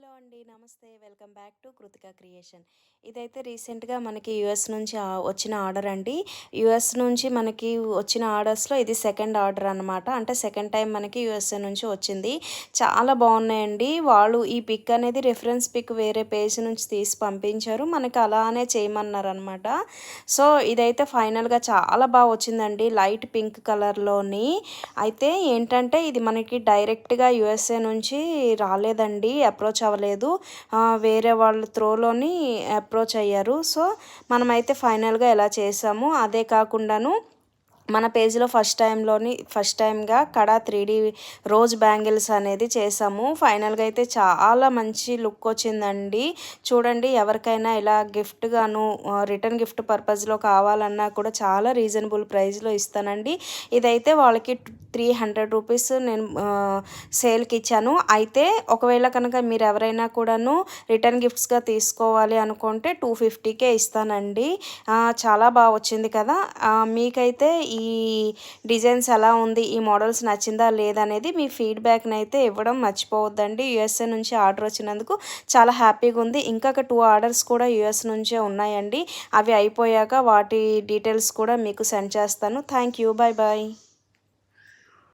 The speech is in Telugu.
హలో అండి. నమస్తే. Welcome back to Krittika creation. ఇదైతే రీసెంట్‌గా మనకి యూఎస్ నుంచి వచ్చిన ఆర్డర్ అండి. యూఎస్ నుంచి మనకి వచ్చిన ఆర్డర్స్‌లో ఇది సెకండ్ ఆర్డర్ అనమాట. అంటే సెకండ్ టైం మనకి యూఎస్ఏ నుంచి వచ్చింది. చాలా బాగున్నాయండి. వాళ్ళు ఈ పిక్ అనేది రిఫరెన్స్ పిక్ వేరే పేజ్ నుంచి తీసి పంపించారు. మనకి అలానే చేయమన్నారనమాట. సో, ఇదైతే ఫైనల్‌గా చాలా బాగా వచ్చిందండి. లైట్ పింక్ కలర్‌లోని. అయితే ఏంటంటే ఇది మనకి డైరెక్ట్‌గా యూఎస్ఏ నుంచి రాలేదండి. అప్రోచ్ అవ్వలేదు. వేరే వాళ్ళ త్రోలోని అప్రోచ్ అయ్యారు. సో, మనమైతే ఫైనల్‌గా ఇలా చేసాము. అదే కాకుండాను మన పేజ్‌లో ఫస్ట్ టైమ్‌గా కడా 3D రోజ్ బ్యాంగిల్స్ అనేది చేసాము. ఫైనల్‌గా అయితే చాలా మంచి లుక్ వచ్చిందండి. చూడండి, ఎవరికైనా ఇలా గిఫ్ట్‌గాను రిటర్న్ గిఫ్ట్ పర్పస్‌లో కావాలన్నా కూడా చాలా రీజనబుల్ ప్రైస్‌లో ఇస్తానండి. ఇదైతే వాళ్ళకి 300 రూపీస్ నేను సేల్‌కి ఇచ్చాను. అయితే ఒకవేళ కనుక మీరు ఎవరైనా కూడాను రిటర్న్ గిఫ్ట్స్‌గా తీసుకోవాలి అనుకుంటే 250కే ఇస్తానండి. చాలా బాగా వచ్చింది కదా! మీకైతే ఈ డిజైన్స్ ఎలా ఉంది, ఈ మోడల్స్ నచ్చిందా లేదనేది మీ ఫీడ్‌బ్యాక్‌ని అయితే ఇవ్వడం మర్చిపోవద్దండి. యూఎస్ఏ నుంచి ఆర్డర్ వచ్చినందుకు చాలా హ్యాపీగా ఉంది. ఇంకొక 2 ఆర్డర్స్ కూడా యూఎస్ నుంచే ఉన్నాయండి. అవి అయిపోయాక వాటి డీటెయిల్స్ కూడా మీకు సెండ్ చేస్తాను. Thank you. Bye bye.